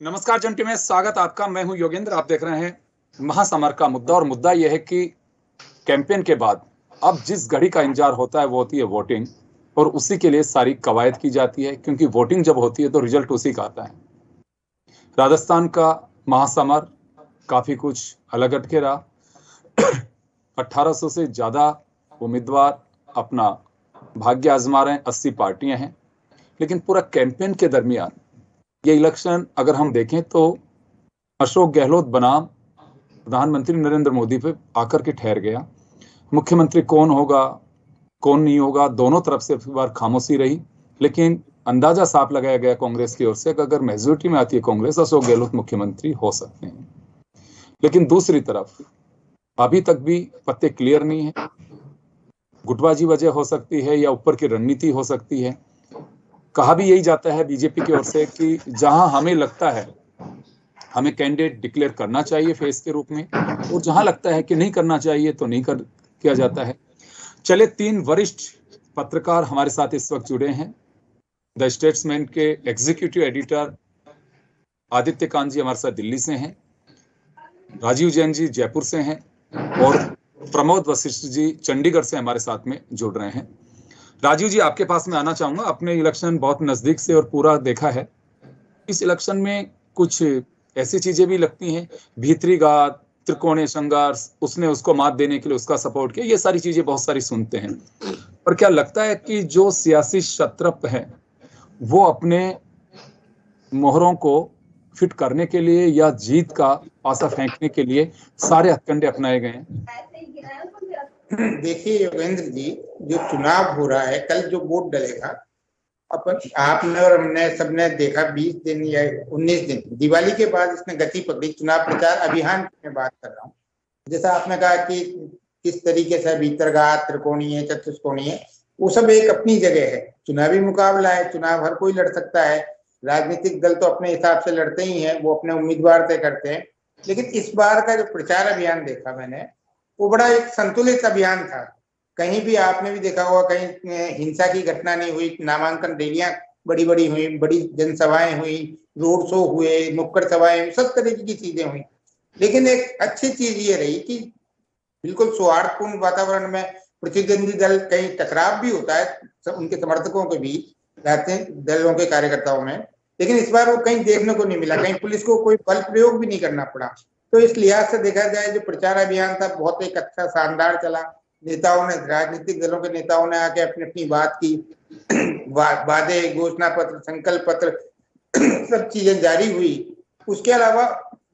नमस्कार जंटी में स्वागत आपका। मैं हूं योगेंद्र। आप देख रहे हैं महासमर का मुद्दा। और मुद्दा यह है कि कैंपेन के बाद अब जिस घड़ी का इंतजार होता है वो होती है वोटिंग। और उसी के लिए सारी कवायद की जाती है, क्योंकि वोटिंग जब होती है तो रिजल्ट उसी का आता है। राजस्थान का महासमर काफी कुछ अलग हटके रहा। 1800 से ज्यादा उम्मीदवार अपना भाग्य आजमा रहे हैं, 80 पार्टियां हैं। लेकिन पूरा कैंपेन के दरमियान ये इलेक्शन अगर हम देखें तो अशोक गहलोत बनाम प्रधानमंत्री नरेंद्र मोदी पे आकर के ठहर गया। मुख्यमंत्री कौन होगा कौन नहीं होगा, दोनों तरफ से इस बार खामोशी रही। लेकिन अंदाजा साफ लगाया गया कांग्रेस की ओर से कि अगर मेजोरिटी में आती है कांग्रेस, अशोक गहलोत मुख्यमंत्री हो सकते हैं। लेकिन दूसरी तरफ अभी तक भी पत्ते क्लियर नहीं है। गुटबाजी वजह हो सकती है या ऊपर की रणनीति हो सकती है। कहा भी यही जाता है बीजेपी की ओर से कि जहां हमें लगता है हमें कैंडिडेट डिक्लेयर करना चाहिए फेस के रूप में, और जहां लगता है कि नहीं करना चाहिए तो नहीं किया जाता है। चले 3 वरिष्ठ पत्रकार हमारे साथ इस वक्त जुड़े हैं। द स्टेट्समैन के एग्जीक्यूटिव एडिटर आदित्य कांत जी हमारे साथ दिल्ली से हैं, राजीव जैन जी जयपुर से हैं, और प्रमोद वशिष्ठ जी चंडीगढ़ से हमारे साथ में जुड़ रहे हैं। राजीव जी, आपके पास में आना चाहूंगा। आपने इलेक्शन बहुत नजदीक से और पूरा देखा है। इस इलेक्शन में कुछ ऐसी चीजें भी लगती हैं, भीतरी घात, त्रिकोणीय संघर्ष, उसने उसको मात देने के लिए उसका सपोर्ट किया, ये सारी चीजें बहुत सारी सुनते हैं। पर क्या लगता है कि जो सियासी शत्रप है वो अपने मोहरों को फिट करने के लिए या जीत का पासा फेंकने के लिए सारे हथकंडे अपनाए गए हैं? देखिए योगेंद्र जी, जो चुनाव हो रहा है, कल जो वोट डलेगा, अपन आपने और हमने सबने देखा 20 दिन या 19 दिन दिवाली के बाद इसने गति पकड़ी। चुनाव प्रचार अभियान की मैं बात कर रहा हूँ। जैसा आपने कहा कि किस तरीके से भीतरघात, त्रिकोणीय, चतुष्कोणीय, वो सब एक अपनी जगह है। चुनावी मुकाबला है, चुनाव हर कोई लड़ सकता है। राजनीतिक दल तो अपने हिसाब से लड़ते ही हैं, वो अपने उम्मीदवार तय करते हैं। लेकिन इस बार का जो प्रचार अभियान देखा मैंने, वो बड़ा एक संतुलित अभियान था। कहीं भी आपने भी देखा होगा, कहीं हिंसा की घटना नहीं हुई। नामांकन रैलियां बड़ी बड़ी हुई, बड़ी जनसभाएं हुई, रोड शो हुए, नुक्कड़ सभाएं हुई, सब तरीके की चीजें हुई। लेकिन एक अच्छी चीज ये रही कि बिल्कुल सौहार्दपूर्ण वातावरण में प्रतिद्वंदी दल, कहीं टकराव भी होता है उनके समर्थकों के बीच, राजनीतिक दलों के कार्यकर्ताओं में, लेकिन इस बार वो कहीं देखने को नहीं मिला। कहीं पुलिस को कोई बल प्रयोग भी नहीं करना पड़ा। तो इस लिहाज से देखा जाए, जो प्रचार अभियान था बहुत एक अच्छा शानदार चला। नेताओं ने, राजनीतिक दलों के नेताओं ने आके अपनी अपनी बात की। वादे, घोषणा पत्र, संकल्प पत्र सब चीजें जारी हुई। उसके अलावा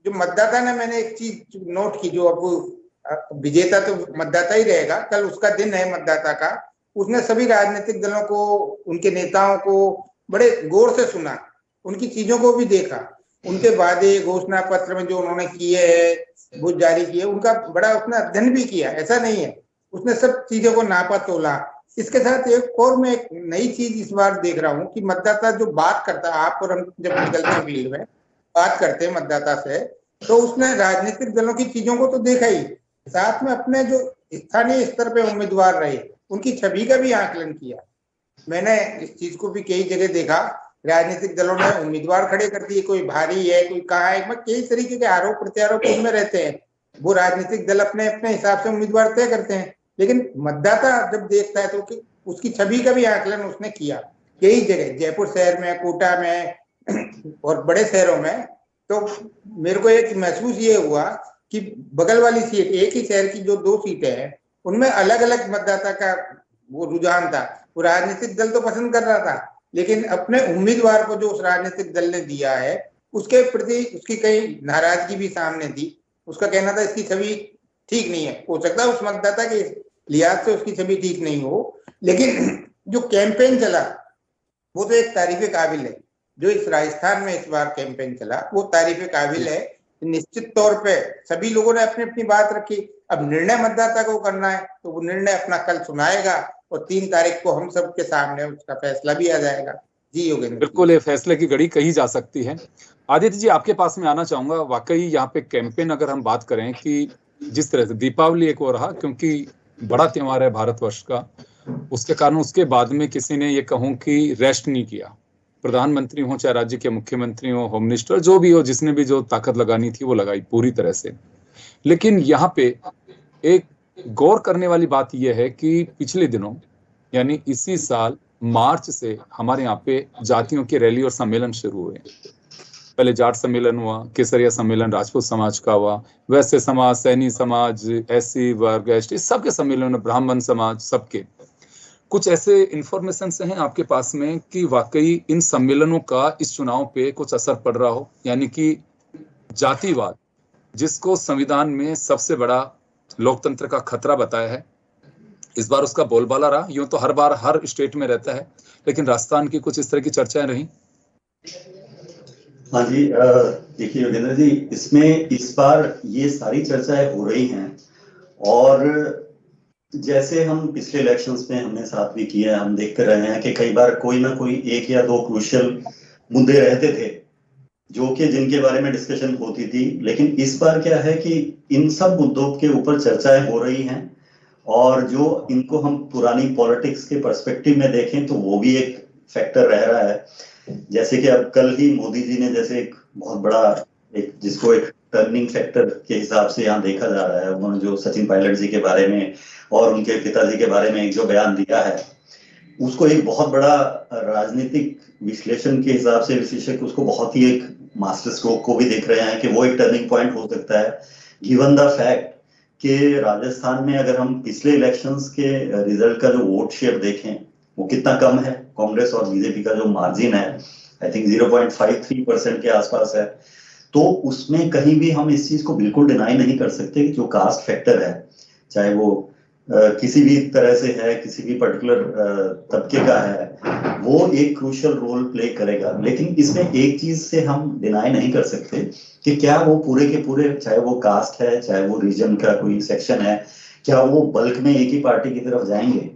जो मतदाता ने, मैंने एक चीज नोट की, जो अब विजेता तो मतदाता ही रहेगा, कल उसका दिन है मतदाता का। उसने सभी राजनीतिक दलों को, उनके नेताओं को बड़े गौर से सुना, उनकी चीजों को भी देखा। उनके वादे, घोषणा पत्र में जो उन्होंने किए है, वो जारी किए, उनका बड़ा उसने अध्ययन भी किया। ऐसा नहीं है, उसने सब चीजों को नापा तोला। इसके साथ एक और मैं एक नई चीज इस बार देख रहा हूँ कि मतदाता जो बात करता है, आप और हम जब निकलते हैं फील्ड में, बात करते हैं मतदाता से, तो उसने राजनीतिक दलों की चीजों को तो देखा ही, साथ में अपने जो स्थानीय स्तर पे उम्मीदवार रहे उनकी छवि का भी आकलन किया। मैंने इस चीज को भी कई जगह देखा। राजनीतिक दलों ने उम्मीदवार खड़े कर दिए, कोई भारी है, कोई कहाँ है, कई तरीके के आरोप प्रत्यारोप उनमें रहते हैं। वो राजनीतिक दल अपने अपने हिसाब से उम्मीदवार तय करते हैं। लेकिन मतदाता जब देखता है तो उसकी छवि का भी आकलन उसने किया कई जगह, जयपुर शहर में, कोटा में और बड़े शहरों में। तो मेरे को एक महसूस ये हुआ कि बगल वाली सीट, एक ही शहर की जो 2 सीटें हैं, उनमें अलग अलग मतदाता का वो रुझान था। वो राजनीतिक दल तो पसंद कर रहा था, लेकिन अपने उम्मीदवार को जो उस राजनीतिक दल ने दिया है उसके प्रति उसकी कई नाराजगी भी सामने दी। उसका कहना था इसकी छवि ठीक नहीं है। हो सकता है उस मतदाता के लिहाज से उसकी छवि ठीक नहीं हो, लेकिन जो कैंपेन चला वो तो एक तारीफ काबिल है। जो इस राजस्थान में इस बार कैंपेन चला वो तारीफ काबिल है। निश्चित तौर पे सभी लोगों ने अपनी अपनी बात रखी। अब निर्णय मतदाता को करना है, तो वो निर्णय अपना कल सुनाएगा और 3 तारीख को हम सबके सामने उसका फैसला भी आ जाएगा। जी योगेंद्र, बिल्कुल, ये फैसले की घड़ी कही जा सकती है। आदित्य जी, आपके पास में आना चाहूंगा। वाकई यहाँ पे कैंपेन अगर हम बात करें कि जिस तरह से दीपावली एक और रहा, क्योंकि बड़ा त्योहार है भारतवर्ष का, उसके कारण उसके बाद में किसी ने ये कहूं कि रेस्ट नहीं किया। प्रधानमंत्री हो चाहे राज्य के मुख्यमंत्री हो, होम मिनिस्टर, जो भी हो, जिसने भी जो ताकत लगानी थी वो लगाई पूरी तरह से। लेकिन यहाँ पे एक गौर करने वाली बात यह है कि पिछले दिनों यानी इसी साल मार्च से हमारे यहाँ पे जातियों की रैली और सम्मेलन शुरू हुए। पहले जाट सम्मेलन हुआ, केसरिया सम्मेलन राजपूत समाज का हुआ, वैश्य समाज, सैनी समाज, एससी वर्ग, एसटी, सबके सम्मेलन, ब्राह्मण समाज, सबके। कुछ ऐसे इंफॉर्मेशन हैं आपके पास में कि वाकई इन सम्मेलनों का इस चुनाव पे कुछ असर पड़ रहा हो, यानी कि जातिवाद जिसको संविधान में सबसे बड़ा लोकतंत्र का खतरा बताया है, इस बार उसका बोलबाला रहा। यूं तो हर बार हर स्टेट में रहता है, लेकिन राजस्थान की कुछ इस तरह की चर्चाएं रही। हाँ जी, देखिए योगेंद्र जी, इसमें इस बार ये सारी चर्चाएं हो रही हैं, और जैसे हम पिछले इलेक्शंस में हमने साथ भी किया, हम देखते रहे हैं कि कई बार कोई ना कोई एक या दो क्रूशियल मुद्दे रहते थे जो कि जिनके बारे में डिस्कशन होती थी। लेकिन इस बार क्या है कि इन सब मुद्दों के ऊपर चर्चाएं हो रही हैं, और जो इनको हम पुरानी पॉलिटिक्स के पर्सपेक्टिव में देखें तो वो भी एक फैक्टर रह रहा है। जैसे कि अब कल ही मोदी जी ने जैसे एक बहुत बड़ा एक जिसको एक टर्निंग फैक्टर के हिसाब से यहाँ देखा जा रहा है, उन्होंने जो सचिन पायलट जी के बारे में और उनके पिताजी के बारे में एक जो बयान दिया है, उसको एक बहुत बड़ा राजनीतिक विश्लेषण के हिसाब से विशेषज्ञ उसको बहुत ही एक मास्टर स्ट्रोक को भी देख रहे हैं कि वो एक टर्निंग पॉइंट हो सकता है, गिवन द फैक्ट कि राजस्थान में अगर हम पिछले इलेक्शंस के रिजल्ट का जो वोट शेयर देखें वो कितना कम है। कांग्रेस और बीजेपी का जो मार्जिन है आई थिंक 0.53% के आसपास है। तो उसमें कहीं भी हम इस चीज को बिल्कुल डिनाई नहीं कर सकते कि जो कास्ट फैक्टर है, चाहे वो किसी भी तरह से है, किसी भी पर्टिकुलर तबके का है, वो एक क्रूशियल रोल प्ले करेगा। लेकिन इसमें एक चीज से हम डिनाई नहीं कर सकते कि क्या वो पूरे के पूरे, चाहे वो कास्ट है, चाहे वो रीजन का कोई सेक्शन है, क्या वो बल्क में एक ही पार्टी की तरफ जाएंगे,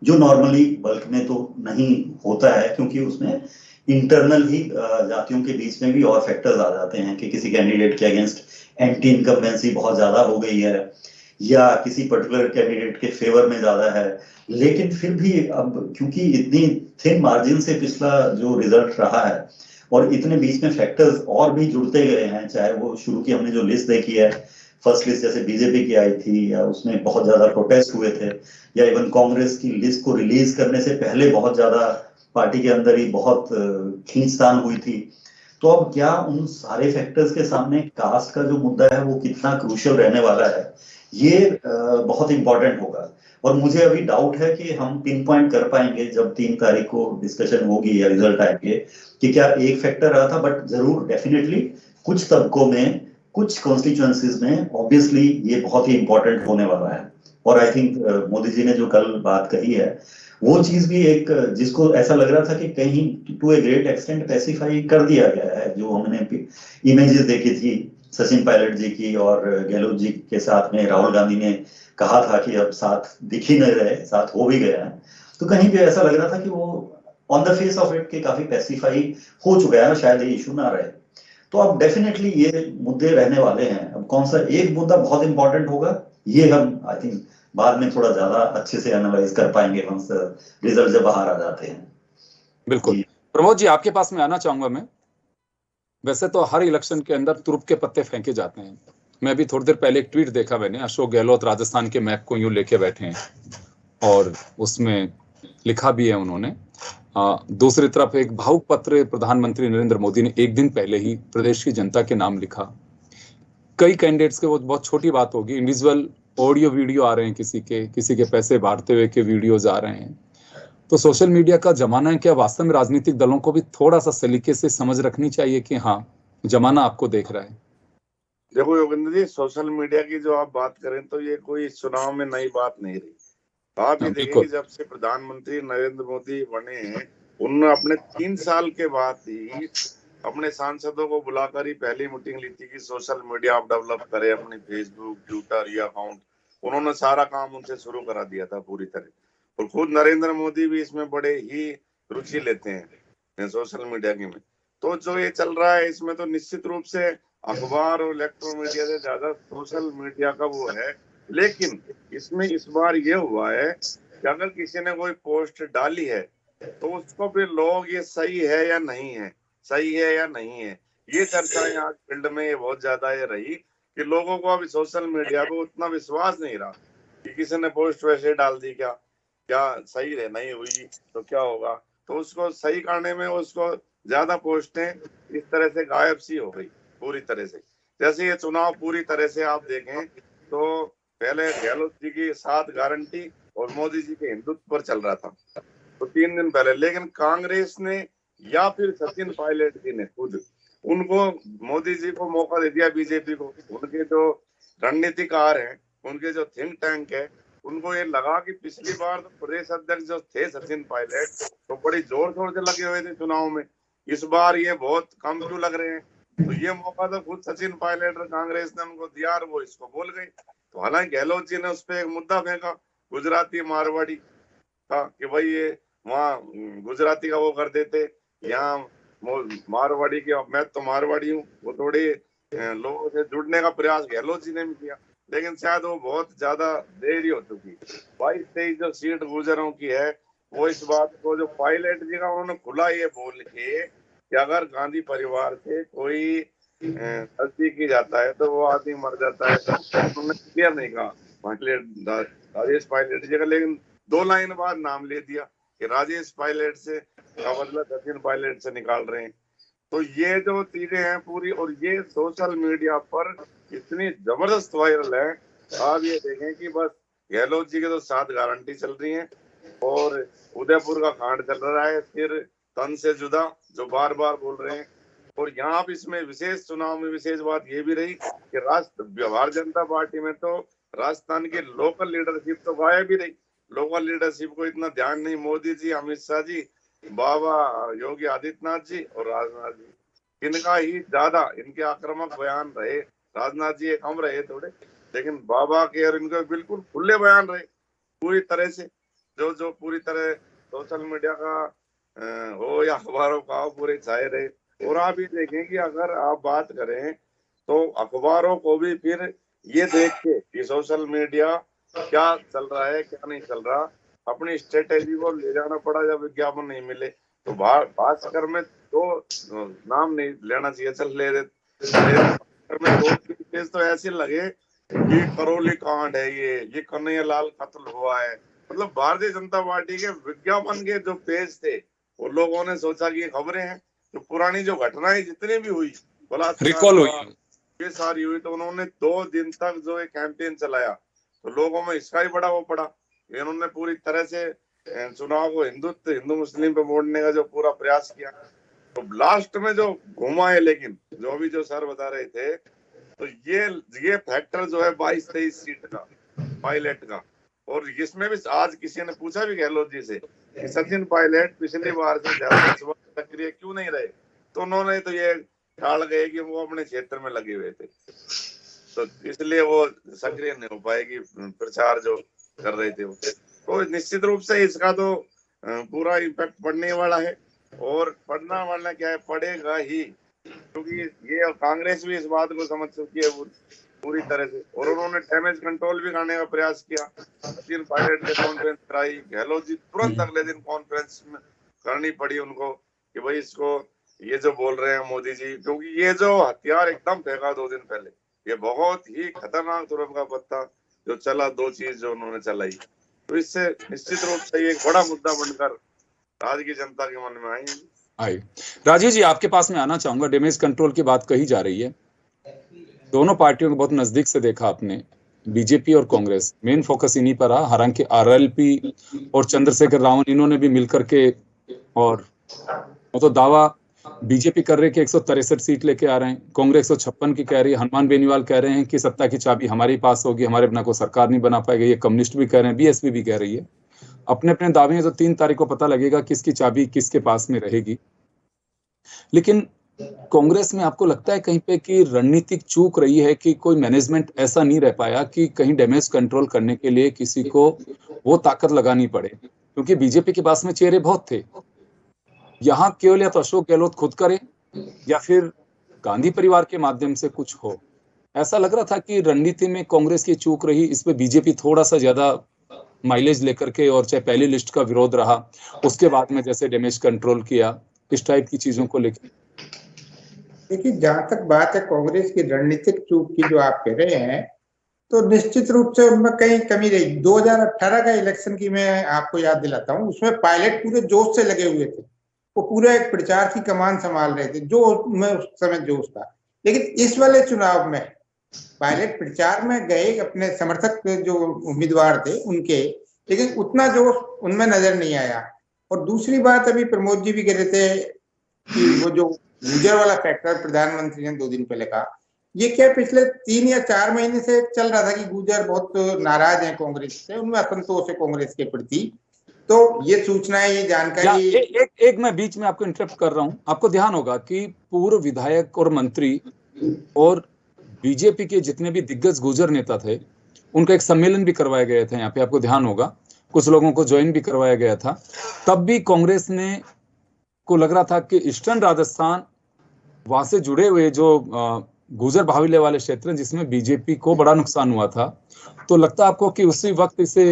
जो नॉर्मली बल्क में तो नहीं होता है, क्योंकि उसमें इंटरनल ही जातियों के बीच में भी और फैक्टर्स आ जाते हैं कि किसी कैंडिडेट के अगेंस्ट एंटी इनकम्बेंसी बहुत ज्यादा हो गई है या किसी पर्टिकुलर कैंडिडेट के फेवर में ज्यादा है। लेकिन फिर भी अब क्योंकि इतनी थिन मार्जिन से पिछला जो रिजल्ट रहा है और इतने बीच में फैक्टर्स और भी जुड़ते गए हैं, चाहे वो शुरू की हमने जो लिस्ट देखी है, फर्स्ट लिस्ट जैसे बीजेपी की आई थी, या उसमें बहुत ज्यादा प्रोटेस्ट हुए थे, या इवन कांग्रेस की लिस्ट को रिलीज करने से पहले बहुत ज्यादा पार्टी के अंदर ही बहुत खींचतान हुई थी। तो अब क्या उन सारे फैक्टर्स के सामने कास्ट का जो मुद्दा है वो कितना क्रूशियल रहने वाला है, ये बहुत इंपॉर्टेंट होगा। और मुझे अभी डाउट है कि हम पिन पॉइंट कर पाएंगे जब 3 तारीख को डिस्कशन होगी या रिजल्ट आएंगे कि क्या एक फैक्टर रहा था, बट जरूर डेफिनेटली कुछ तबकों में, कुछ कॉन्स्टिट्यूएंसीज में ऑब्वियसली ये बहुत ही इंपॉर्टेंट होने वाला है। और आई थिंक मोदी जी ने जो कल बात कही है वो चीज भी एक जिसको ऐसा लग रहा था कि कहीं to a great extent specify कर दिया गया है। जो हमने इमेजेस देखी थी सचिन पायलट जी की और गहलोत जी के साथ में, राहुल गांधी ने कहा था कि अब साथ दिख ही नहीं रहे, साथ हो भी गया है, तो कहीं भी ऐसा लग रहा था कि वो on the face of it के काफी स्पेसिफाई हो चुका है, शायद ये इशू ना रहे। तो अब डेफिनेटली ये मुद्दे रहने वाले हैं। अब कौन सा एक मुद्दा बहुत इंपॉर्टेंट होगा ये हम आई थिंक बाद में थोड़ा ज्यादा अच्छे से एनालाइज कर पाएंगे once रिजल्ट जब बाहर आ जाते हैं। बिल्कुल प्रमोद जी, आपके पास में आना चाहूंगा मैं। वैसे तो हर इलेक्शन के अंदर तुरुप के पत्ते फेंके जाते हैं। मैं भी थोड़ी देर पहले एक ट्वीट देखा मैंने, अशोक गहलोत राजस्थान के मैप को यूं लेके बैठे हैं और उसमें लिखा भी है उन्होंने। दूसरी तरफ एक भावुक पत्र प्रधानमंत्री नरेंद्र मोदी ने एक दिन पहले ही प्रदेश की जनता के नाम लिखा। कई कैंडिडेट्स के, वो बहुत छोटी बात होगी, इंडिविजुअल ऑडियो वीडियो आ रहे हैं, किसी के पैसे बांटते हुए के वीडियोज आ रहे हैं। तो सोशल मीडिया का जमाना है, क्या वास्तव में राजनीतिक दलों को भी थोड़ा सा सलीके से समझ रखनी चाहिए कि हाँ जमाना आपको देख रहा है? देखो योगेंद्र जी, सोशल मीडिया की जो आप बात करें तो ये कोई चुनाव में नई बात नहीं रही। आप ये देखेंगे जब से प्रधानमंत्री नरेंद्र मोदी बने हैं, उन्होंने अपने 3 साल के बाद ही अपने सांसदों को बुलाकर ही पहली मीटिंग ली थी कि सोशल मीडिया आप डेवलप करें, अपनी फेसबुक, ट्विटर या अकाउंट। उन्होंने सारा काम उनसे शुरू करा दिया था पूरी तरह। और खुद नरेंद्र मोदी भी इसमें बड़े ही रुचि लेते हैं सोशल मीडिया की में। तो जो ये चल रहा है इसमें तो निश्चित रूप से अखबार और इलेक्ट्रॉनिक मीडिया से ज्यादा सोशल मीडिया का वो है। लेकिन इसमें इस बार ये हुआ है कि अगर किसी ने कोई पोस्ट डाली है तो उसको फिर लोग ये सही है या नहीं है, सही है या नहीं है, ये चर्चाएं आज फील्ड में ये बहुत ज्यादा ये रही कि लोगों को अभी सोशल मीडिया पे उतना विश्वास नहीं रहा कि किसी ने पोस्ट वैसे डाल दी, क्या क्या सही है, नहीं हुई तो क्या होगा। तो उसको सही करने में उसको ज्यादा पोस्टें इस तरह से गायब सी हो गई पूरी तरह से। जैसे ये चुनाव पूरी तरह से आप देखें तो पहले गहलोत जी की 7 गारंटी और मोदी जी के हिंदुत्व पर चल रहा था तो 3 दिन पहले, लेकिन कांग्रेस ने या फिर सचिन पायलट जी ने खुद उनको, मोदी जी को मौका दे दिया, बीजेपी को, उनके जो रणनीतिकार हैं, उनके जो थिंक टैंक है, उनको ये लगा कि पिछली बार तो प्रदेश अध्यक्ष जो थे सचिन पायलट तो बड़ी जोर शोर से लगे हुए थे चुनाव में, इस बार ये बहुत कम क्यों लग रहे हैं। तो ये मौका तो खुद सचिन पायलट और कांग्रेस ने उनको दिया और वो इसको बोल गए। तो हालांकि गहलोत जी ने उस पर एक मुद्दा फेंका गुजराती मारवाड़ी का कि भाई ये वहाँ गुजराती का वो कर देते, यहाँ मारवाड़ी की, मैं तो मारवाड़ी हूँ, वो थोड़ी लोगों से जुड़ने का प्रयास गहलोत जी ने भी किया, लेकिन शायद वो बहुत ज्यादा देरी हो चुकी। 22-23 जो सीट गुजरों की है वो इस बात को जो पायलट जी का उन्होंने खुला ये बोल के कि अगर गांधी परिवार से कोई गलती की जाता है तो वो आदमी मर जाता है, तो उन्होंने क्लियर नहीं कहा पायलट राजेश पायलट जी का, लेकिन 2 लाइन बाद नाम ले दिया कि राजेश पायलट से का मतलब सचिन पायलट से निकाल रहे हैं। तो ये जो चीजें हैं पूरी, और ये सोशल मीडिया पर इतनी जबरदस्त वायरल है। आप ये देखें कि बस गहलोत जी के तो 7 गारंटी चल रही हैं और उदयपुर का कांड चल रहा है, फिर तन से जुदा जो बार बार बोल रहे हैं। और यहाँ पे इसमें विशेष चुनाव में विशेष बात ये भी रही कि भारतीय जनता पार्टी में तो राजस्थान की लोकल लीडरशिप तो गायब ही रही। लोकल लीडरशिप को इतना ध्यान नहीं, मोदी जी, अमित शाह जी, बाबा योगी आदित्यनाथ जी और राजनाथ जी, इनका ही ज्यादा इनके आक्रामक बयान रहे। राजनाथ जी कम रहे थोड़े, लेकिन बाबा के और इनके बिल्कुल खुले बयान रहे पूरी तरह से, जो पूरी तरह सोशल मीडिया का हो या अखबारों का हो, पूरे छाए रहे। और आप ये देखें कि अगर आप बात करें तो अखबारों को भी फिर ये देख के कि सोशल मीडिया क्या चल रहा है क्या नहीं चल रहा, अपनी स्ट्रेटेजी को ले जाना पड़ा जब विज्ञापन नहीं मिले। तो भास्कर में 2 नाम नहीं लेना चाहिए, चल ले में 2-3 केस तो ऐसे लगे कि करौली कांड है, ये कन्हैया लाल कत्ल हुआ है। मतलब भारतीय जनता पार्टी के विज्ञापन के जो पेज थे वो लोगों ने सोचा कि खबरें हैं, तो पुरानी जो घटनाएं जितनी भी हुई रिकॉल हुई, ये सारी हुई। तो उन्होंने 2 दिन तक जो एक कैंपेन चलाया तो लोगों में इसका ही बड़ा वो पड़ा। इन्होंने पूरी तरह से चुनाव को हिंदू मुस्लिम पे मोड़ने का जो पूरा प्रयास किया, तो लास्ट में जो घुमा है, लेकिन जो भी जो सर बता रहे थे, तो ये फैक्टर जो है 22-23 सीट का पायलट का। और इसमें भी आज किसी ने पूछा भी गहलोत जी से कि सचिन पायलट पिछली बार से ज्यादा सक्रिय क्यों नहीं रहे, तो उन्होंने तो ये टाल गए कि वो अपने क्षेत्र में लगे हुए थे, तो इसलिए वो सक्रिय नहीं हो पाएगी प्रचार जो कर रहे थे वो। तो निश्चित रूप से इसका तो पूरा इम्पैक्ट पड़ने वाला है, और पड़ना वाला क्या है, पड़ेगा ही, क्योंकि ये कांग्रेस भी इस बात को समझ चुकी है पूरी तरह से, और उन्होंने डैमेज कंट्रोल भी करने का प्रयास किया। सचिन पायलट ने कॉन्फ्रेंस कराई, गहलोत जी तुरंत अगले दिन कॉन्फ्रेंस में करनी पड़ी उनको कि भाई इसको ये जो बोल रहे हैं मोदी जी, क्योंकि ये जो हथियार एकदम फेंका 2 दिन पहले, ये बहुत ही खतरनाक तुरंत का पत्ता जो चला, 2 चीज जो उन्होंने चलाई, तो इससे निश्चित रूप से एक बड़ा मुद्दा बनकर राज्य की जनता के मन में आई। राजीव जी आपके पास में आना चाहूंगा। डैमेज कंट्रोल की बात कही जा रही है, दोनों पार्टियों को बहुत नजदीक से देखा आपने, बीजेपी और कांग्रेस, मेन फोकस इन्हीं पर रहा। हालांकि आरएलपी और चंद्रशेखर रावण इन्होंने भी मिलकर के, और वो तो दावा बीजेपी कर रहे कि 163 सीट लेके आ रहे हैं, कांग्रेस 156 की कह रही है, हनुमान बेनीवाल कह रहे हैं कि सत्ता की चाबी हमारे पास होगी, हमारे बिना को सरकार नहीं बना पाएगा, ये कम्युनिस्ट भी कह रहे हैं, बीएसपी भी कह रही है। अपने अपने दावे हैं, तो 3 तारीख को पता लगेगा किसकी चाबी किसके पास में रहेगी। लेकिन कांग्रेस में आपको लगता है कहीं पे कि रणनीतिक चूक रही है कि कोई मैनेजमेंट ऐसा नहीं रह पाया कि कहीं डैमेज कंट्रोल करने के लिए किसी को वो ताकत लगानी पड़े, क्योंकि बीजेपी के पास में चेहरे बहुत थे। यहाँ केवल या तो अशोक गहलोत खुद करे या फिर गांधी परिवार के माध्यम से कुछ हो, ऐसा लग रहा था कि रणनीति में कांग्रेस की चूक रही, इस पे बीजेपी थोड़ा सा ज्यादा माइलेज लेकर के, और चाहे पहली लिस्ट का विरोध रहा, उसके बाद में जैसे डैमेज कंट्रोल किया, इस टाइप की चीजों को लेकर? देखिए, जहां तक बात है कांग्रेस की रणनीतिक चूक की जो आप कह रहे हैं, तो निश्चित रूप से उनमें कहीं कमी रही। 2018 का इलेक्शन की मैं आपको याद दिलाता हूं, उसमें पायलट पूरे जोश से लगे हुए थे, वो पूरे एक प्रचार की कमान संभाल रहे थे, जो उनमें उस समय जोश था। लेकिन इस वाले चुनाव में पायलट प्रचार में गए अपने समर्थक जो उम्मीदवार थे उनके, लेकिन उतना जोश उनमें नजर नहीं आया। और दूसरी बात, अभी प्रमोद जी भी कह रहे थे कि वो जो गुजर वाला फैक्टर प्रधानमंत्री ने 2 दिन पहले कहा, ये क्या पिछले 3 या 4 महीने से चल रहा था कि गुजर बहुत नाराज हैं कांग्रेस से, उनमें असंतोष है कांग्रेस के प्रति। तो ये सूचनाएं, ये जानकारी एक मैं बीच में आपको इंटरप्ट कर रहा हूं। आपको ध्यान होगा कि पूर्व विधायक और मंत्री और बीजेपी के जितने भी दिग्गज गुजर नेता थे, उनका एक सम्मेलन भी करवाया गया था यहाँ पे, आपको ध्यान होगा, कुछ लोगों को ज्वाइन भी करवाया गया था। तब भी कांग्रेस ने को लग रहा था कि ईस्टर्न राजस्थान, वहां से जुड़े हुए जो गुजर बाहुल्य वाले क्षेत्र जिसमें बीजेपी को बड़ा नुकसान हुआ था, तो लगता आपको कि उसी वक्त इसे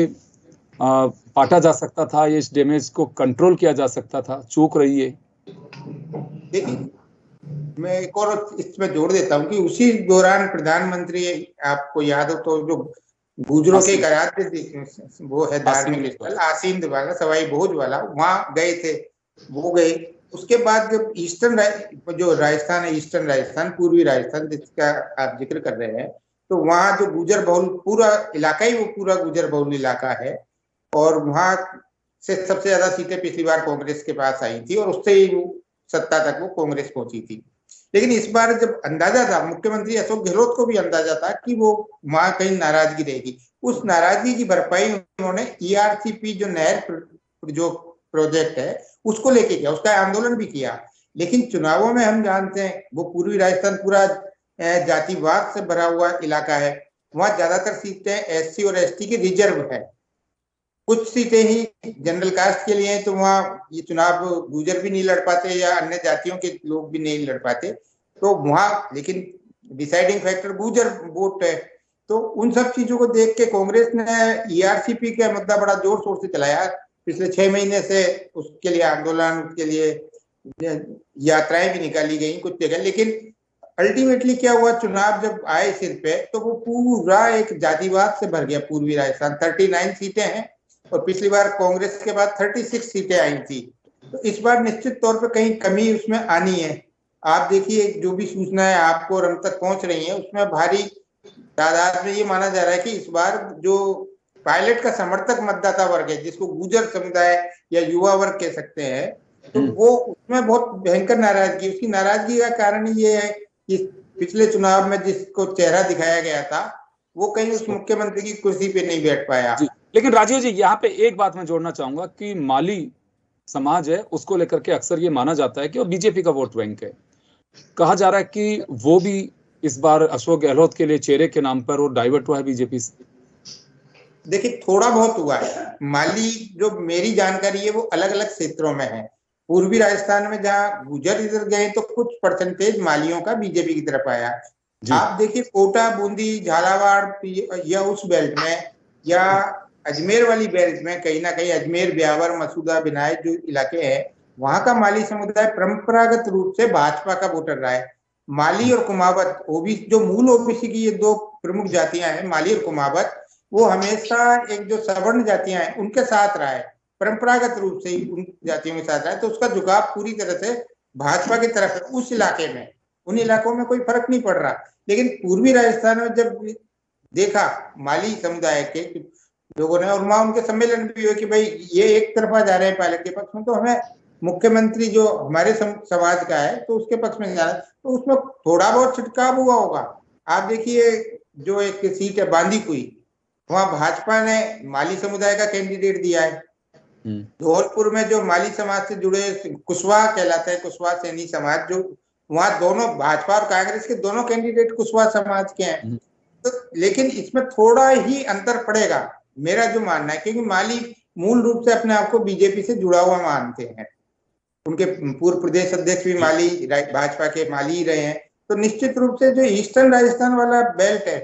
पाटा जा सकता था, ये इस डैमेज को कंट्रोल किया जा सकता था? चूक रही है। देखिए, मैं एक और इसमें जोड़ देता हूं कि उसी दौरान प्रधानमंत्री, आपको याद हो तो, जो गुजरों के कराते वो है धार्मिक स्थल आसीन वाला, सवाई भोज वाला, वहां गए थे, वो गए। उसके बाद जब ईस्टर्न जो राजस्थान है, ईस्टर्न राजस्थान, पूर्वी राजस्थान जिसका आप जिक्र कर रहे हैं, तो वहां जो गुजर बहुल पूरा इलाका ही वो पूरा गुजर बहुल इलाका है, और वहां से सबसे ज्यादा सीटें पिछली बार कांग्रेस के पास आई थी, और उससे ही वो सत्ता तक वो कांग्रेस पहुंची थी। लेकिन इस बार जब अंदाजा था, मुख्यमंत्री अशोक गहलोत को भी अंदाजा था कि वो वहां कहीं नाराजगी रहेगी, उस नाराजगी की भरपाई उन्होंने ईआरसीपी जो नहर जो प्रोजेक्ट है उसको लेके किया, उसका आंदोलन भी किया। लेकिन चुनावों में हम जानते हैं वो पूर्वी राजस्थान पूरा जातिवाद से भरा हुआ इलाका है, वहां ज्यादातर सीटें एससी और एसटी की रिजर्व है, कुछ सीटें ही जनरल कास्ट के लिए हैं, तो वहाँ ये चुनाव गुजर भी नहीं लड़ पाते या अन्य जातियों के लोग भी नहीं लड़ पाते, तो वहाँ लेकिन डिसाइडिंग फैक्टर गुजर वोट है। तो उन सब चीजों को देख के कांग्रेस ने ईआरसीपी का मुद्दा बड़ा जोर शोर से चलाया पिछले 6 महीने से, उसके लिए आंदोलन, उसके लिए यात्राएं भी निकाली गई कुछ जगह। लेकिन अल्टीमेटली क्या हुआ, चुनाव जब आए सिर पे, तो वो पूरा एक जातिवाद से भर गया पूर्वी राजस्थान। 39 सीटें हैं, और पिछली बार कांग्रेस के बाद 36 सीटें आई थी, तो इस बार निश्चित तौर पे कहीं कमी उसमें आनी है। आप देखिए, जो भी सूचनाएं आपको और हम तक पहुंच रही हैं, उसमें भारी तादाद में ये माना जा रहा है कि इस बार जो पायलट का समर्थक मतदाता वर्ग है, जिसको गुजर समुदाय या युवा वर्ग कह सकते हैं, तो वो उसमें बहुत भयंकर नाराजगी। उसकी नाराजगी का कारण ये है कि पिछले चुनाव में जिसको चेहरा दिखाया गया था, वो कहीं उस मुख्यमंत्री की कुर्सी पे नहीं बैठ पाया। लेकिन राजीव जी, यहाँ पे एक बात मैं जोड़ना चाहूंगा कि माली समाज है, उसको लेकर के अक्सर ये माना जाता है कि वो बीजेपी का वोट बैंक है। कहा जा रहा है कि वो भी इस बार अशोक गहलोत के लिए चेहरे के नाम पर वो डाइवर्ट हुआ है बीजेपी से। देखिए, थोड़ा बहुत हुआ है। माली, जो मेरी जानकारी है, वो अलग अलग क्षेत्रों में है। पूर्वी राजस्थान में जहाँ गुजर इधर गए, तो कुछ परसेंटेज मालियों का बीजेपी की तरफ आया। आप देखिए, कोटा, बूंदी, झालावाड़ या उस बेल्ट में, या अजमेर वाली बेल्ट में, कहीं ना कहीं अजमेर, ब्यावर, मसूदा, बिनाई जो इलाके हैं, वहां का माली समुदाय परंपरागत रूप से भाजपा का वोटर रहा है। माली और कुमावत, ओबीसी, जो मूल ओबीसी की ये 2 प्रमुख जातियां हैं, माली और कुमावत, वो हमेशा एक जो सवर्ण जातियां हैं उनके साथ रहा है, परंपरागत रूप से ही उन जातियों के साथ रहा है। तो उसका झुकाव पूरी तरह से भाजपा की तरफ है उस इलाके में। उन इलाकों में कोई फर्क नहीं पड़ रहा। लेकिन पूर्वी राजस्थान में जब देखा माली समुदाय के लोगों ने, और वहां उनके सम्मेलन भी हुए कि भाई ये एक तरफा जा रहे हैं पायलट के पक्ष में, तो हमें मुख्यमंत्री जो हमारे समाज का है तो उसके पक्ष में जाना, तो उसमें थोड़ा बहुत छिटकाव हुआ होगा। आप देखिए, जो एक सीट है बांदीकुई, वहां भाजपा ने माली समुदाय का कैंडिडेट दिया है। धौलपुर में जो माली समाज से जुड़े कुशवाहा कहलाता है, कुशवाहा सैनी समाज, जो वहां दोनों भाजपा और कांग्रेस के दोनों कैंडिडेट कुशवाहा समाज के हैं। तो लेकिन इसमें थोड़ा ही अंतर पड़ेगा, मेरा जो मानना है, क्योंकि माली मूल रूप से अपने आप को बीजेपी से जुड़ा हुआ मानते हैं। उनके पूर्व प्रदेश अध्यक्ष भी माली, भाजपा के माली ही रहे हैं। तो निश्चित रूप से जो ईस्टर्न राजस्थान वाला बेल्ट है,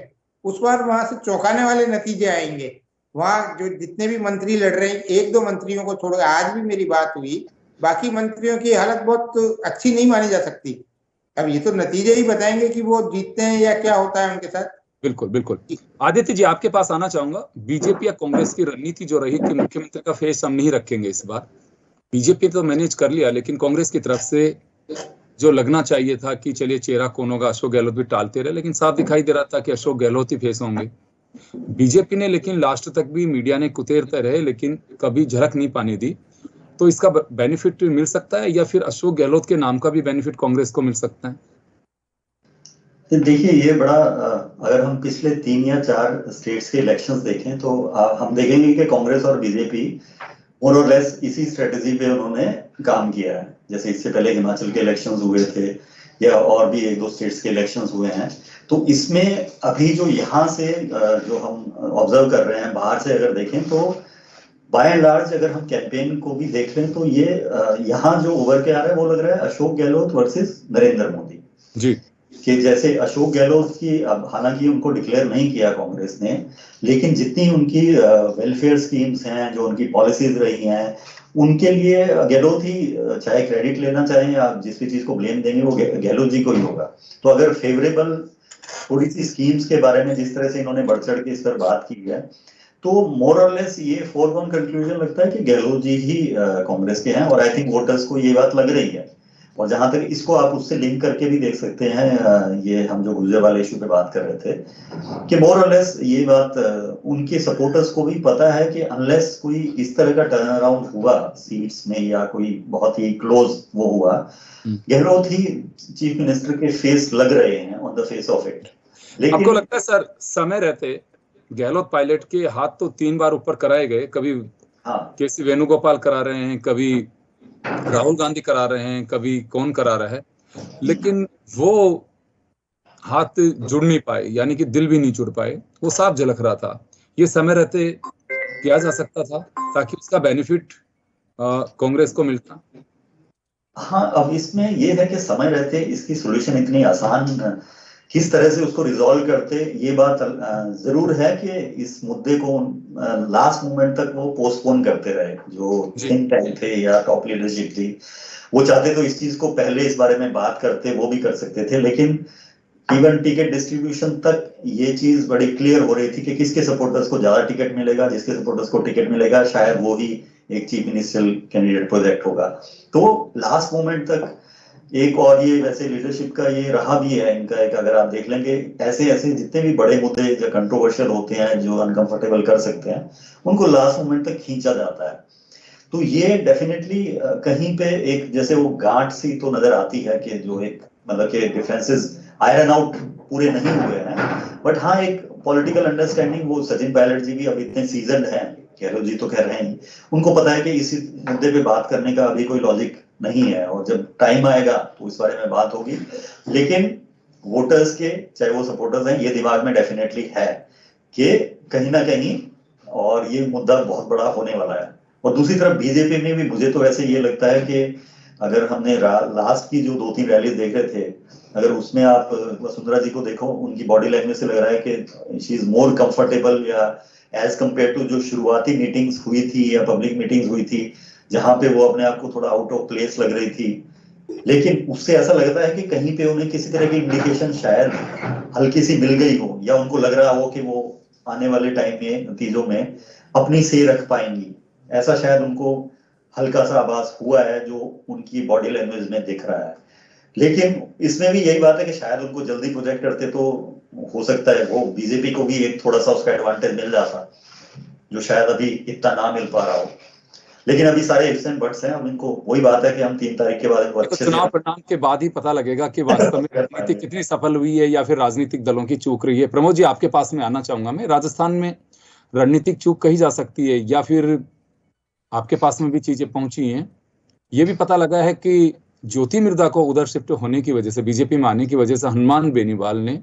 उस बार वहां से चौंकाने वाले नतीजे आएंगे। वहाँ जो जितने भी मंत्री लड़ रहे हैं, एक दो मंत्रियों को छोड़, आज भी मेरी बात हुई, बाकी मंत्रियों की हालत बहुत अच्छी नहीं मानी जा सकती। अब ये तो नतीजे ही बताएंगे कि वो जीतते हैं या क्या होता है उनके साथ। बिल्कुल बिल्कुल। आदित्य जी, आपके पास आना चाहूंगा। बीजेपी या कांग्रेस की रणनीति जो रही कि मुख्यमंत्री का फेस हम नहीं रखेंगे इस बार, बीजेपी तो मैनेज कर लिया, लेकिन कांग्रेस की तरफ से जो लगना चाहिए था कि चलिए चेहरा कौन होगा, अशोक गहलोत भी टालते रहे, लेकिन साफ दिखाई दे रहा था कि अशोक गहलोत ही फेस होंगे। बीजेपी ने लेकिन लास्ट तक भी मीडिया ने कुतेरते रहे, लेकिन कभी झलक नहीं पाने दी। तो इसका बेनिफिट मिल सकता है या फिर अशोक गहलोत के नाम का भी बेनिफिट कांग्रेस को मिल सकता है? तो देखिए, ये बड़ा अगर हम पिछले 3 या 4 स्टेट्स के इलेक्शंस देखें तो हम देखेंगे कि कांग्रेस और बीजेपी मोर और लेस इसी स्ट्रेटेजी पे उन्होंने काम किया है। जैसे इससे पहले हिमाचल के इलेक्शंस हुए थे या और भी 1-2 स्टेट्स के इलेक्शंस हुए हैं। तो इसमें अभी जो यहाँ से जो हम ऑब्जर्व कर रहे हैं, बाहर से अगर देखें तो बाय एंड लार्ज अगर हम कैंपेन को भी देख लें तो ये यहाँ जो उभर के आ रहा है वो लग रहा है अशोक गहलोत वर्सेस नरेंद्र मोदी जी। कि जैसे अशोक गहलोत की, अब हालांकि उनको डिक्लेयर नहीं किया कांग्रेस ने, लेकिन जितनी उनकी वेलफेयर स्कीम्स हैं, जो उनकी पॉलिसीज रही हैं, उनके लिए गहलोत ही, चाहे क्रेडिट लेना चाहें या जिस भी चीज को ब्लेम देंगे वो गहलोत जी को ही होगा। तो अगर फेवरेबल थोड़ी सी स्कीम्स के बारे में जिस तरह से इन्होंने बढ़ चढ़ के इस पर बात की है, तो मोर और लेस ये फोरगॉन कंक्लूजन लगता है कि गहलोत जी ही कांग्रेस के हैं, और आई थिंक वोटर्स को ये बात लग रही है। और जहां तक इसको आप उससे लिंक करके भी देख सकते हैं, ये हम जो गुजरावाला इशू पे बात कर रहे थे कि मोर और लेस ये बात उनके सपोर्टर्स को भी पता है कि अनलेस कोई इस तरह का टर्न अराउंड हुआ सीट्स में या कोई बहुत ही क्लोज वो हुआ, गहलोत ही चीफ मिनिस्टर के फेस लग रहे हैं on the face of it. लेकिन आपको लगता है सर समय रहते गहलोत पायलट के हाथ तो 3 बार ऊपर कराए गए, कभी केसी वेणुगोपाल करा रहे हैं, कभी राहुल गांधी करा रहे हैं, कभी कौन करा रहा है, लेकिन वो हाथ जुड़ नहीं पाए, यानी कि दिल भी नहीं जुड़ पाए। वो साफ झलक रहा था। ये समय रहते किया जा सकता था ताकि उसका बेनिफिट कांग्रेस को मिलता। हाँ, अब इसमें ये है कि समय रहते इसकी सॉल्यूशन इतनी आसान किस तरह से उसको रिजॉल्व करते, ये बात जरूर है कि इस मुद्दे को लास्ट मोमेंट तक वो पोस्टपोन करते रहे। जो थिंक टैंक थे या टॉप लीडरशिप थी, वो चाहते तो इस चीज को पहले इस बारे में बात करते, वो भी कर सकते थे, लेकिन इवन टिकट डिस्ट्रीब्यूशन तक ये चीज बड़ी क्लियर हो रही थी कि किसके सपोर्टर्स को ज्यादा टिकट मिलेगा, जिसके सपोर्टर्स को टिकट मिलेगा शायद वो ही एक चीफ मिनिस्टरियल कैंडिडेट प्रोजेक्ट होगा। तो लास्ट मोमेंट तक एक, और ये वैसे लीडरशिप का ये रहा भी है इनका एक, अगर आप देख लेंगे ऐसे ऐसे जितने भी बड़े मुद्दे जो कंट्रोवर्शियल होते हैं, जो अनकंफर्टेबल कर सकते हैं, उनको लास्ट मोमेंट तक खींचा जाता है। तो ये डेफिनेटली कहीं पे एक जैसे वो गांठ सी तो नजर आती है कि जो एक मतलब के डिफरेंसेस आयरन आउट पूरे नहीं हुए हैं, बट हाँ एक पॉलिटिकल अंडरस्टैंडिंग, वो सचिन पायलट जी भी अब इतने सीजन्ड हैं, गहलोत जी तो कह रहे हैं, उनको पता है कि इसी मुद्दे पे बात करने का अभी कोई लॉजिक नहीं है, और जब टाइम आएगा तो इस बारे में बात होगी। लेकिन वोटर्स के, चाहे वो सपोर्टर्स हैं, ये दिमाग में डेफिनेटली है कि कहीं ना कहीं और ये मुद्दा बहुत बड़ा होने वाला है। और दूसरी तरफ बीजेपी में भी मुझे तो ऐसे ये लगता है कि अगर हमने लास्ट की जो 2-3 रैलीज देख रहे थे, अगर उसमें आप वसुंधरा जी को देखो, उनकी बॉडी लैंग्वेज से लग रहा है कि शी इज मोर कंफर्टेबल, या एज कंपेयर टू जो शुरुआती मीटिंग्स हुई थी या पब्लिक मीटिंग्स हुई थी जहां पे वो अपने आप को थोड़ा आउट ऑफ प्लेस लग रही थी, लेकिन उससे ऐसा लगता है कि कहीं पे उन्हें किसी तरह की इंडिकेशन शायद हल्की सी मिल गई हो, या उनको लग रहा हो कि वो आने वाले टाइम में नतीजों में अपनी सही रख पाएंगी, ऐसा शायद उनको हल्का सा आभास हुआ है जो उनकी बॉडी लैंग्वेज में दिख रहा है। लेकिन इसमें भी यही बात है कि शायद उनको जल्दी प्रोजेक्ट करते तो हो सकता है वो बीजेपी को भी एक थोड़ा सा उसका एडवांटेज मिल जाता, जो शायद अभी इतना ना मिल पा रहा हो। लेकिन अभी सारे इफ्स एंड बट्स हैं, हम इनको वही बात है कि हम 3 तारीख के बाद इनको अच्छे चुनाव परिणाम के बाद ही पता लगेगा कि वास्तव में राजनीति कितनी सफल हुई है या फिर राजनीतिक दलों की चूक रही है। प्रमोद जी, आपके पास में आना चाहूंगा मैं। राजस्थान में रणनीतिक चूक कही जा सकती है या फिर आपके पास में भी चीजें पहुंची हैं? ये भी पता लगा है कि ज्योति मिर्धा को उधर शिफ्ट होने की वजह से, बीजेपी में आने की वजह से हनुमान बेनीवाल ने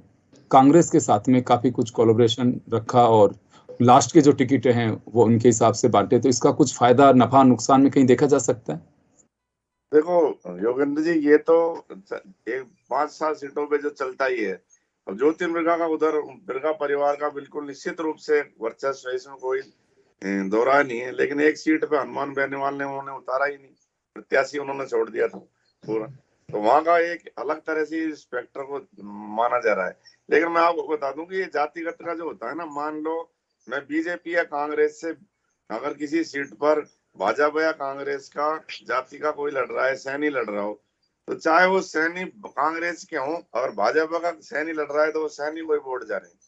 कांग्रेस के साथ में काफी कुछ कोलैबोरेशन रखा और लास्ट के जो टिकट हैं वो उनके हिसाब से बांटे। तो इसका कुछ फायदा नफा नुकसान में कहीं देखा जा सकता है? देखो योगेंद्र जी, ये तो 5-7 सीटों पे जो चलता ही है। अब ज्योति मिर्धा का उधर मिर्धा परिवार का बिल्कुल निश्चित रूप से वर्चस्व है, इसमें कोई दोहराया नहीं है, लेकिन एक सीट पे हनुमान बेनीवाल ने उन्होंने उतारा ही नहीं, प्रत्याशी उन्होंने छोड़ दिया था पूरा। तो वहां का एक अलग तरह से स्पेक्टर को माना जा रहा है। लेकिन मैं आपको बता दूं कि ये जातिगत का जो होता है ना, मान लो मैं बीजेपी या कांग्रेस से अगर किसी सीट पर भाजपा या कांग्रेस का जाति का कोई लड़ रहा है, सैनी लड़ रहा हो, तो चाहे वो सैनी कांग्रेस के हों और भाजपा का सैनी लड़ रहा है तो वो सैनी को ही वोट जा रहे हैं।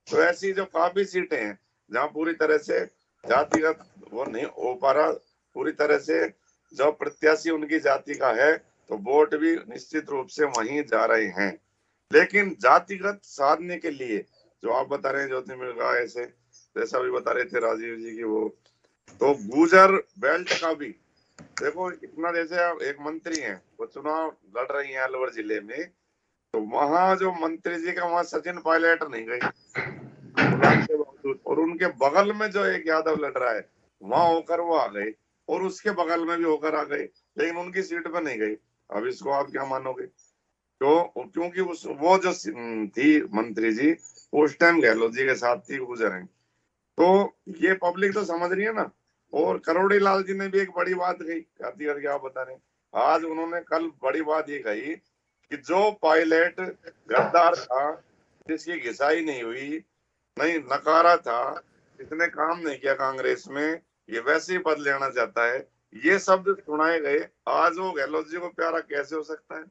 तो ऐसी जो काफी सीटें हैं जहाँ पूरी तरह से जातिगत वो नहीं हो पा रहा, पूरी तरह से जो प्रत्याशी उनकी जाति का है तो वोट भी निश्चित रूप से वहीं जा रहे हैं। लेकिन जातिगत साधने के लिए जो आप बता रहे हैं ज्योतिर्मय का, ऐसे जैसा भी बता रहे थे राजीव जी की, वो तो गुर्जर बेल्ट का भी देखो इतना, जैसे एक मंत्री हैं वो चुनाव लड़ रही हैं अलवर जिले में, तो वहां जो मंत्री जी का वहां सचिन पायलट नहीं गए के बावजूद, और उनके बगल में जो एक यादव लड़ रहा है वहां होकर वो आ गए, और उसके बगल में भी होकर आ गए, लेकिन उनकी सीट पर नहीं गई। अब इसको आप क्या मानोगे? तो क्योंकि वो जो थी मंत्री जी उस टाइम गहलोत जी के साथ थी, गुजर हैं, तो ये पब्लिक तो समझ रही है ना। और करोड़ी लाल जी ने भी एक बड़ी बात कही, जाति करके आप बता रहे हैं, आज उन्होंने कल बड़ी बात ये कही कि जो पायलट गद्दार था, जिसकी घिसाई नहीं हुई, नहीं नकारा था, इसने काम नहीं किया कांग्रेस में, ये वैसे ही पद लेना चाहता है, ये शब्द सुनाए गए। आज वो गहलोत जी को प्यारा कैसे हो सकता है?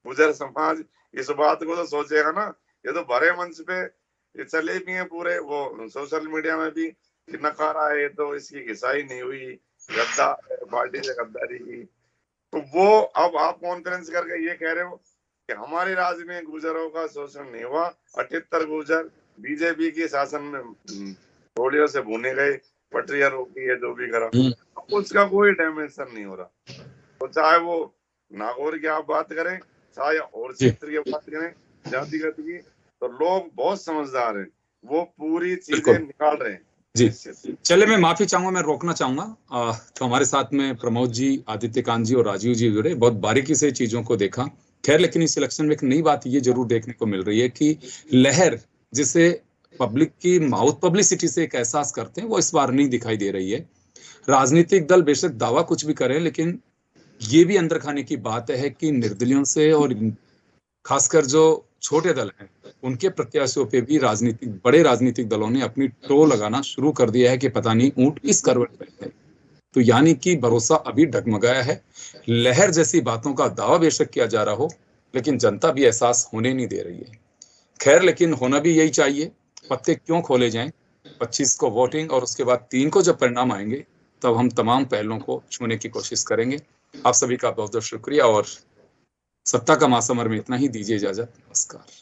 गुजर समाज इस बात को तो सोचेगा ना। ये तो भरे मंच पे ये चले भी हैं, पूरे वो सोशल मीडिया में भी कि नकारा है तो इसकी घिसाई नहीं हुई, गद्दार पार्टी से गद्दारी की। तो वो अब आप कॉन्फ्रेंस करके ये कह रहे हो कि हमारे राज्य में गुजरों का शोषण नहीं हुआ, 78 गुजर बीजेपी के शासन में गोलियों से भुने गए, पटरियां रोकी है, जो भी करा, उसका कोई डायमेंशन नहीं हो रहा। तो चाहे वो नागौर की आप बात करें, चाहे और क्षेत्र की बात करें जातिगत की, तो लोग बहुत समझदार हैं, वो पूरी चीजें निकाल रहे हैं। जी चले, मैं माफी चाहूंगा, मैं रोकना चाहूंगा। तो हमारे साथ में प्रमोद जी, आदित्य कांत जी और राजीव जी जुड़े, बहुत बारीकी से चीजों को देखा। खैर, लेकिन इस इलेक्शन में एक नई बात ये जरूर देखने को मिल रही है कि लहर जिसे पब्लिक की माउथ पब्लिसिटी से एक एहसास करते हैं, वो इस बार नहीं दिखाई दे रही है। राजनीतिक दल बेशक दावा कुछ भी करे, लेकिन ये भी अंदर खाने की बात है कि निर्दलियों से और खासकर जो छोटे दल हैं उनके प्रत्याशियों पे भी बड़े राजनीतिक दलों ने अपनी टो लगाना शुरू कर दिया है कि पता नहीं ऊंट इस करवट पे है। तो यानी कि भरोसा अभी डगमगाया है। लहर जैसी बातों का दावा बेशक किया जा रहा हो, लेकिन जनता भी एहसास होने नहीं दे रही है। खैर, लेकिन होना भी यही चाहिए। पत्ते क्यों खोले जाएं? 25 को वोटिंग और उसके बाद 3 को जब परिणाम आएंगे तब हम तमाम पहलुओं को छूने की कोशिश करेंगे। आप सभी का बहुत बहुत शुक्रिया, और सत्ता का महासमर में इतना ही। दीजिए इजाजत, नमस्कार।